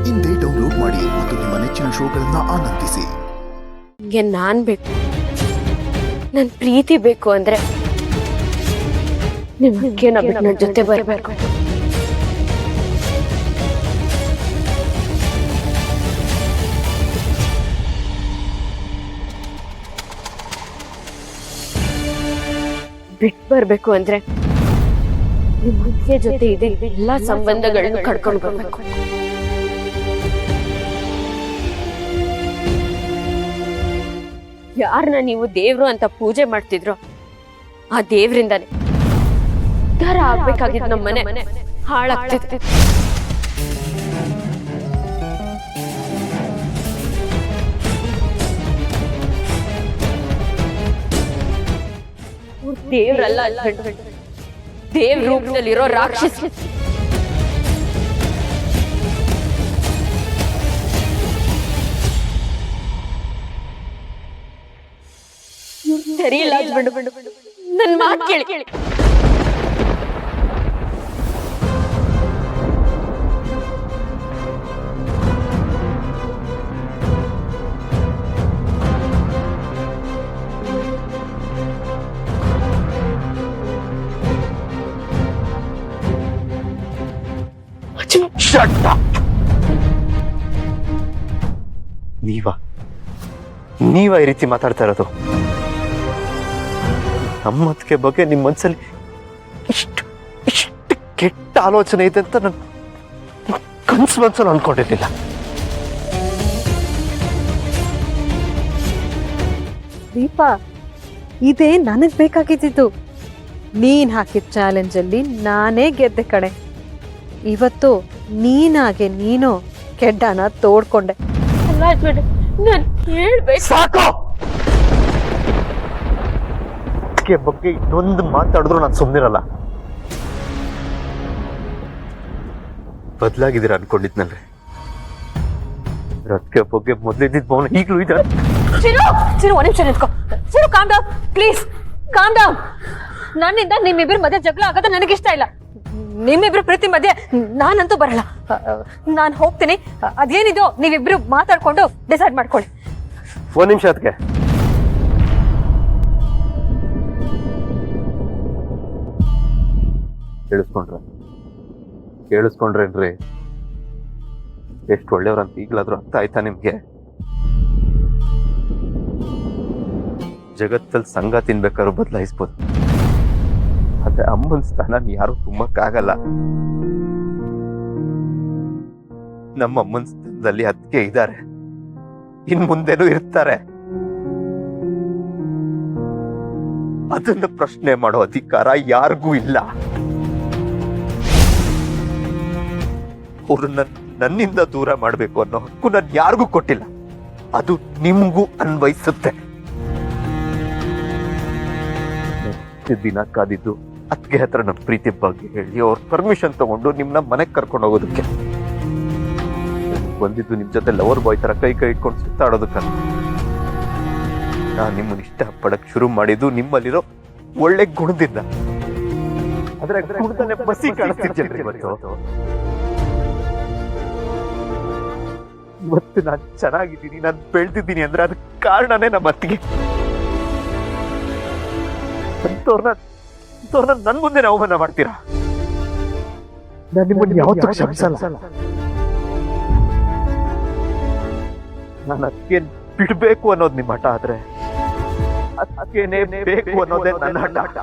ಇಂದೇ ಡೌನ್ಲೋಡ್ ಮಾಡಿ ಮತ್ತು ನಿಮ್ಮ ನೆಚ್ಚಿನ ಶೋಗಳನ್ನ ಆನಂದಿಸಿ. ನಿಮಗೆ ನಾನ್ ಬೇಕು, ನನ್ ಪ್ರೀತಿ ಬೇಕು ಅಂದ್ರೆ ನಿಮ್ಗೆ ನನ್ನ ಜೊತೆ ಬರಬೇಕು. ಬಿಟ್ಟು ಬರ್ಬೇಕು ಅಂದ್ರೆ ನಿಮ್ಗೆ ಜೊತೆ ಇದೆ ಎಲ್ಲಾ ಸಂಬಂಧಗಳನ್ನು ಕಡ್ಕೊಂಡು ಬರ್ಬೇಕು. ಯಾರನ್ನ ನೀವು ದೇವ್ರು ಅಂತ ಪೂಜೆ ಮಾಡ್ತಿದ್ರು ಆ ದೇವ್ರಿಂದಾನೆ ಉದ್ಧಾರ ಆಗ್ಬೇಕಾಗಿತ್ತು. ನಮ್ಮ ಮನೆ ಹಾಳಾಗ್ತಿತ್ತು. ದೇವ್ರಲ್ಲ, ದೇವ್ರ ರೂಪದಲ್ಲಿರೋ ರಾಕ್ಷಸ. ಸರಿಯಿಲ್ಲ, ನನ್ನ ಮಾತು ಕೇಳಿ. ನೀವ ಈ ರೀತಿ ಮಾತಾಡ್ತಾ ಇರೋದು? ನಮ್ಮತ್ತಿಗೆ ಬಗ್ಗೆ ನಿಮ್ಮ ಮನಸ್ಸಲ್ಲಿ ಇಷ್ಟು ಕೆಟ್ಟ ಆಲೋಚನೆ ಇದೆ ಅಂತ ನಾನು ಮನಸ್ಸಲ್ಲಿ ಅನ್ಕೊಂಡಿರ್ಲಿಲ್ಲ. ದೀಪ, ಇದೇ ನನಗ್ ಬೇಕಾಗಿದ್ದು. ನೀನ್ ಹಾಕಿದ ಚಾಲೆಂಜ್ ಅಲ್ಲಿ ನಾನೇ ಗೆದ್ದೆ ಕಣೆ. ಇವತ್ತು ನೀನಾಗೆ ನೀನು ಕೆಡ್ಡನ ತೋಡ್ಕೊಂಡೆ. ಸಾಕು! ಬಗ್ಗೆ ಇನ್ನೊಂದು ಮಾತಾಡಿದ್ರು ನಾನು ಸುಮ್ಮನಿರಲ್ಲ. ಬದಲಾಗಿದ್ದೀರ ಅನ್ಕೊಂಡಿದ್ನಲ್ರಿ. ಅದಕ್ಕೆ ಬಗ್ಗೆ ಮೊದಲಿದ್ದ ಮೌನ ಈಗಲೂ ಇದೆ. ಚಿರು, ಒಂದ್ ನಿಮಿಷ ನಿಂತ್ಕೋ. Chiru, calm down please, calm down. ನನ್ನಿಂದ ನಿಮ್ಮಿಬ್ರ ಮಧ್ಯೆ ಜಗಳ ಆಗೋದು ನನಗಿಷ್ಟ ಇಲ್ಲ. ನಿಮ್ಮಿಬ್ರು ಪ್ರೀತಿ ಮಧ್ಯೆ ನಾನಂತೂ ಬರಲ್ಲ. ನಾನು ಹೋಗ್ತೀನಿ. ಅದೇನಿದೋ ನೀವಿಬ್ರು ಮಾತಾಡ್ಕೊಂಡು ಡಿಸೈಡ್ ಮಾಡ್ಕೊಳ್ಳಿ. ಒಂದ್ ನಿಮಿಷ. ಅದಕ್ಕೆ ಕೇಳಿಸ್ಕೊಂಡ್ರೇನ್ರಿ? ಎಷ್ಟು ಒಳ್ಳೆಯವ್ರಂತ ಈಗ್ಲಾದ್ರೂ ಅರ್ಥ ಆಯ್ತಾ ನಿಮ್ಗೆ? ಜಗತ್ತಲ್ಲಿ ಸಂಘ ತಿನ್ಬೇಕಾದ್ರೂ ಬದಲಾಯಿಸ್ಬೋದು, ಆದ್ರೆ ಅಮ್ಮನ ಸ್ಥಾನ ಯಾರು ತುಂಬಕ್ಕಾಗಲ್ಲ. ನಮ್ಮ ಅಮ್ಮನ ಸ್ಥಾನದಲ್ಲಿ ಅದಕ್ಕೆ ಇದ್ದಾರೆ, ಇನ್ ಮುಂದೆನೂ ಇರ್ತಾರೆ. ಅದನ್ನ ಪ್ರಶ್ನೆ ಮಾಡೋ ಅಧಿಕಾರ ಯಾರಿಗೂ ಇಲ್ಲ. ಅವ್ರನ್ನ ನನ್ನಿಂದ ದೂರ ಮಾಡ್ಬೇಕು ಅನ್ನೋ ಹಕ್ಕು ನಾನು ಯಾರಿಗೂ ಕೊಟ್ಟಿಲ್ಲ. ಅದು ನಿಮ್ಗೂ ಅನ್ವಯಿಸುತ್ತೆ. ದಿನ ಕಾದಿದ್ದು ಅತ್ತಿಗೆ ಹತ್ರ ನನ್ನ ಪ್ರೀತಿ ಬಗ್ಗೆ ಹೇಳಿ ಅವ್ರ ಪರ್ಮಿಷನ್ ತಗೊಂಡು ನಿಮ್ನ ಮನೆಗೆ ಕರ್ಕೊಂಡು ಹೋಗೋದಕ್ಕೆ ಬಂದಿದ್ದು. ನಿಮ್ ಜೊತೆ ಲವರ್ ಬಾಯ್ ತರ ಕೈ ಇಟ್ಕೊಂಡು ಸುತ್ತಾಡೋದಕ್ಕಲ್ಲ. ನಾನ್ ನಿಮ್ಮನ್ನ ಇಷ್ಟ ಪಡಕ್ ಶುರು ಮಾಡಿದ್ದು ನಿಮ್ಮಲ್ಲಿರೋ ಒಳ್ಳೆ ಗುಣದಿಂದ. ಆದ್ರೆ ಗುಣದಲ್ಲೇ ಬಸಿ ಕಾಣಿಸ್ತಿದ್ಯಲ್ರಿ ಇವತ್ತು ನಾನು ಚೆನ್ನಾಗಿದ್ದೀನಿ, ನಾನು ಬೆಳೆದಿದ್ದೀನಿ ಅಂದ್ರೆ ಅದಕ್ಕೆ ಕಾರಣನೇ ನಮ್ಮ ಅತ್ತಿಗೆ. ಅಂತವ್ರನ್ನ ನನ್ ಮುಂದೆ ಅವಮಾನ ಮಾಡ್ತೀರಾ? ನಾನು ನಿಮ್ಮನ್ನು ಯಾವತ್ತೂ ಕ್ಷಮಿಸಲ್ಲ. ನಾನು ಅದಕ್ಕೆ ಬಿಡ್ಬೇಕು ಅನ್ನೋದು ನಿಮ್ಮ ಹಠ, ಆದ್ರೆ ಅದಕ್ಕೇನೆ ಬೇಕು ಅನ್ನೋದೇ ನನ್ನ ಹಠ.